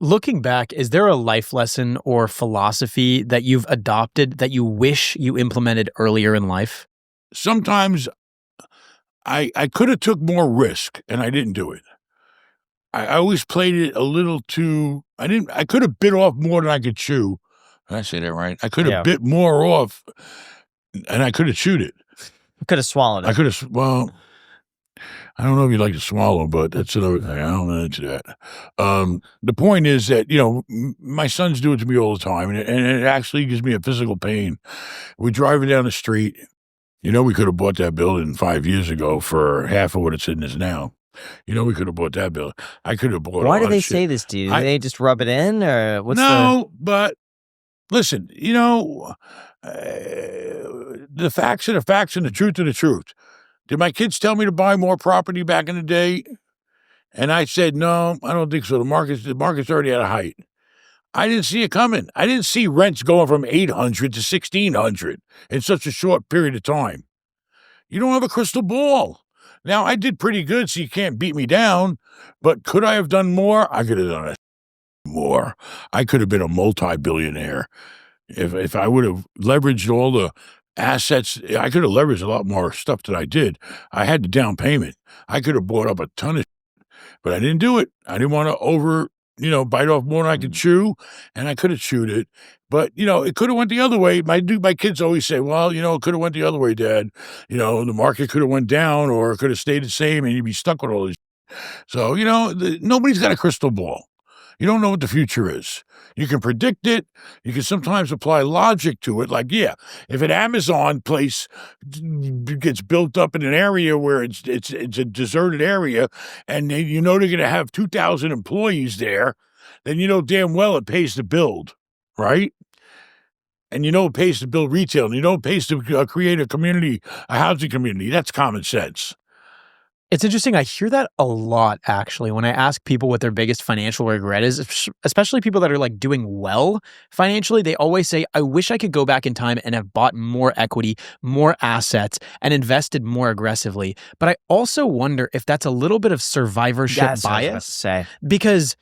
Looking back, is there a life lesson or philosophy that you've adopted that you wish you implemented earlier in life? Sometimes I could have took more risk and I didn't do it. I always played it a little too I could have bit off more than I could chew. Did I say that right? I could have Yeah. bit more off and I could have chewed it. Could have swallowed I it. could have well, I don't know if you like to swallow, but that's another thing. I don't know into that. The point is that, my sons do it to me all the time, and it actually gives me a physical pain. We're driving down the street. We could have bought that building 5 years ago for half of what it's in is now. We could have bought that building. I could have bought. Why a do lot they of shit. say this to you? Do they just rub it in, or what's No, but listen, the facts are the facts and the truth are the truth. Did my kids tell me to buy more property back in the day? And I said, no, I don't think so. The market's already at a height. I didn't see it coming. I didn't see rents going from 800 to 1,600 in such a short period of time. You don't have a crystal ball. Now, I did pretty good, so you can't beat me down. But could I have done more? I could have done more. I could have been a multi-billionaire. If I would have leveraged all the assets, I could have leveraged a lot more stuff than I did. I had the down payment. I could have bought up a ton of but I didn't do it. I didn't want to bite off more than I could chew, and I could have chewed it. But, it could have went the other way. My kids always say, well, it could have went the other way, Dad. The market could have went down or it could have stayed the same and you'd be stuck with all this. So, nobody's got a crystal ball. You don't know what the future is. You can predict it. You can sometimes apply logic to it. Like, yeah, if an Amazon place gets built up in an area where it's a deserted area, and they're going to have 2,000 employees there, then damn well it pays to build, right? And it pays to build retail, and it pays to create a housing community. That's common sense. It's interesting. I hear that a lot, actually, when I ask people what their biggest financial regret is, especially people that are like doing well financially. They always say, I wish I could go back in time and have bought more equity, more assets, and invested more aggressively. But I also wonder if that's a little bit of survivorship That's what I was about bias, to say. because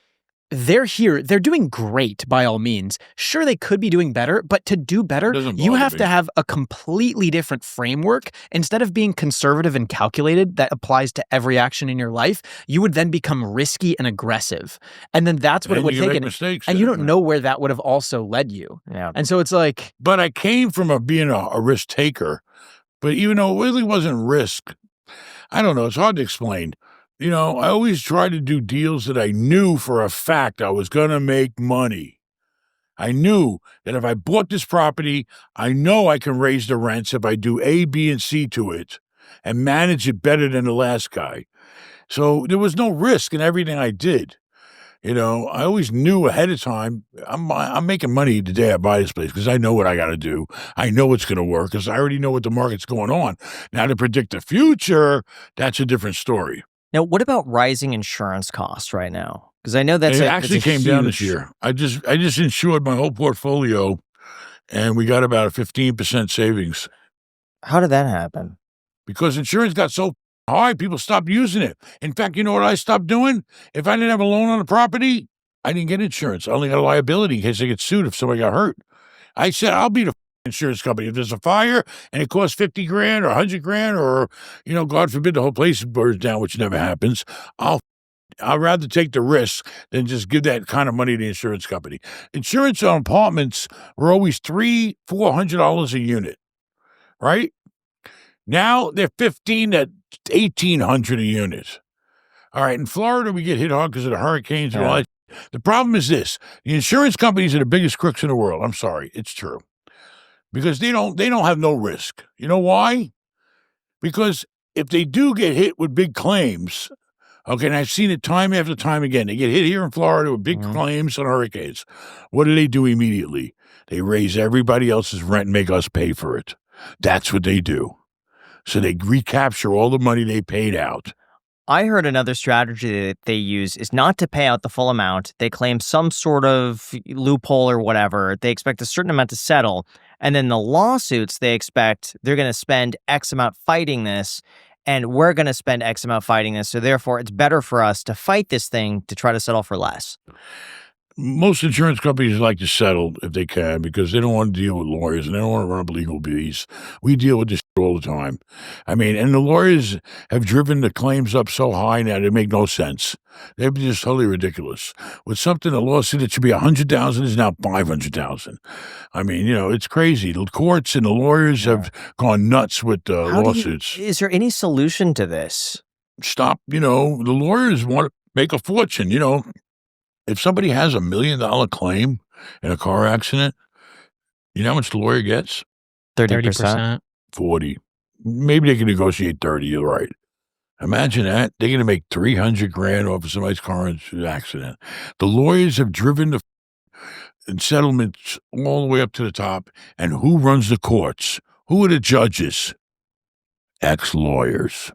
they're here. They're doing great by all means. Sure, they could be doing better, but to do better, Doesn't you bother have me. to have a completely different framework. Instead of being conservative and calculated that applies to every action in your life, you would then become risky and aggressive. And then that's what And it would you take. make And mistakes. you then. don't know where that would have also led you. Yeah. And so it's like, But I came from being a risk taker. But even though it really wasn't risk, I don't know. It's hard to explain. I always try to do deals that I knew for a fact I was going to make money. I knew that if I bought this property, I know I can raise the rents if I do A, B, and C to it and manage it better than the last guy. So there was no risk in everything I did. I always knew ahead of time, I'm making money the day I buy this place because I know what I got to do. I know it's going to work because I already know what the market's going on. Now, to predict the future, that's a different story. Now, what about rising insurance costs right now? Because I know It actually came down this huge- year. I just insured my whole portfolio, and we got about a 15% savings How did that happen? because insurance got so high, people stopped using it. In fact, you know what I stopped doing? If I didn't have a loan on the property, I didn't get insurance. I only got a liability in case I get sued if somebody got hurt. I said, I'll be the insurance company. If there's a fire and it costs 50 grand or 100 grand or, God forbid the whole place burns down, which never happens, I'd rather take the risk than just give that kind of money to the insurance company. Insurance on apartments were always $300-400 a unit, right? Now they're $1,500 to $1,800 a unit. All right, in Florida we get hit hard because of the hurricanes and all that. The problem is this: the insurance companies are the biggest crooks in the world. I'm sorry, it's true, because they don't have no risk. You know why? Because if they do get hit with big claims. Okay, and I've seen it time after time again. They get hit here in Florida with big claims on hurricanes. What do they do immediately? They raise everybody else's rent and make us pay for it. That's what they do. So they recapture all the money they paid out. I heard another strategy that they use is not to pay out the full amount. They claim some sort of loophole or whatever. They expect a certain amount to settle. And then the lawsuits, they expect they're going to spend X amount fighting this, and we're going to spend X amount fighting this. So therefore, it's better for us to fight this thing to try to settle for less. most insurance companies like to settle if they can because they don't want to deal with lawyers and they don't want to run up legal fees. We deal with this all the time. I mean, and the lawyers have driven the claims up so high now they make no sense. They're just totally ridiculous. With something, a lawsuit that should be $100,000 is now $500,000. I mean, it's crazy. The courts and the lawyers have gone nuts with lawsuits. Is there any solution to this? Stop. The lawyers want to make a fortune. If somebody has $1 million claim in a car accident, you know how much the lawyer gets? 30%. 40. Maybe they can negotiate 30. You're right. Imagine that. They're going to make $300,000 off of somebody's car accident. The lawyers have driven the settlements all the way up to the top. And who runs the courts? Who are the judges? Ex-lawyers.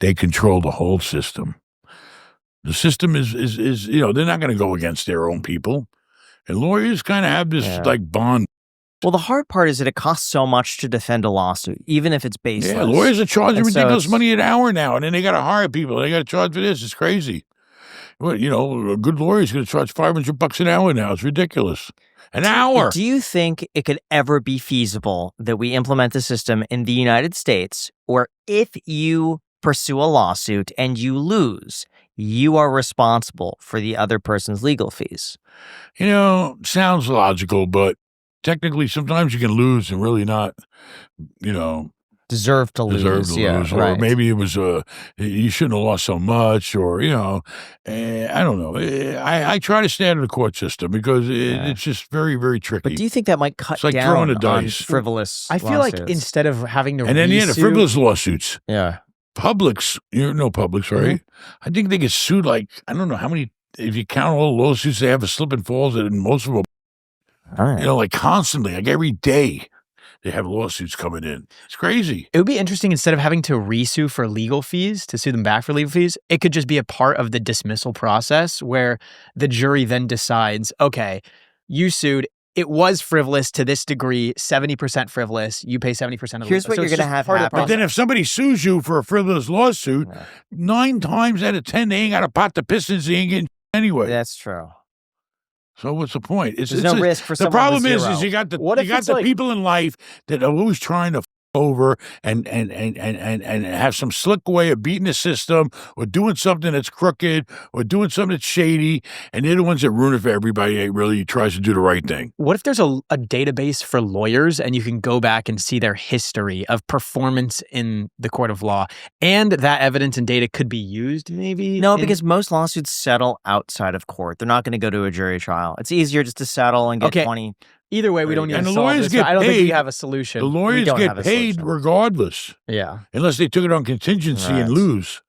They control the whole system. The system is they're not going to go against their own people. And lawyers kind of have this bond. Well, the hard part is that it costs so much to defend a lawsuit, even if it's baseless. Yeah, lawyers are charging ridiculous money an hour now, and then they got to hire people. They got to charge for this. It's crazy. Well, a good lawyer is going to charge $500 an hour now. It's ridiculous. An hour. Do you think it could ever be feasible that we implement the system in the United States where if you pursue a lawsuit and you lose, you are responsible for the other person's legal fees? Sounds logical, but technically sometimes you can lose and really not, deserve to lose. Or maybe it was you shouldn't have lost so much, or I don't know. I try to stay out of the court system because it's just very, very tricky. But do you think that might cut like down throwing a on dice. frivolous I feel like lawsuits? instead of having to and then the frivolous lawsuits. Yeah. Publix, Publix, right? I think they get sued like, I don't know how many, if you count all the lawsuits they have for slip and falls, and most of them, All right. like constantly, like every day, they have lawsuits coming in. It's crazy. It would be interesting, instead of having to resue for legal fees, to sue them back for legal fees, it could just be a part of the dismissal process where the jury then decides, okay, you sued, it was frivolous to this degree, 70% frivolous, you pay 70% of the Here's what so you're it's going to just have part of the happen. But then if somebody sues you for a frivolous lawsuit, 9 times out of 10, they ain't got a pot to piss in, they ain't getting anyway. That's true. So what's the point? There's no risk for the someone problem with is zero. you got the What if it's like- people in life that are always trying to over and have some slick way of beating the system or doing something that's crooked or doing something that's shady, and they're the ones that ruin it for everybody that really tries to do the right thing. What if there's a database for lawyers and you can go back and see their history of performance in the court of law, and that evidence and data could be used maybe? No, because most lawsuits settle outside of court. They're not going to go to a jury trial. It's easier just to settle and get 20. Either way, we don't need And to the solve lawyers this. get I don't think we paid. have a solution. The lawyers don't get have a paid solution. regardless, Yeah. unless they took it on contingency and lose.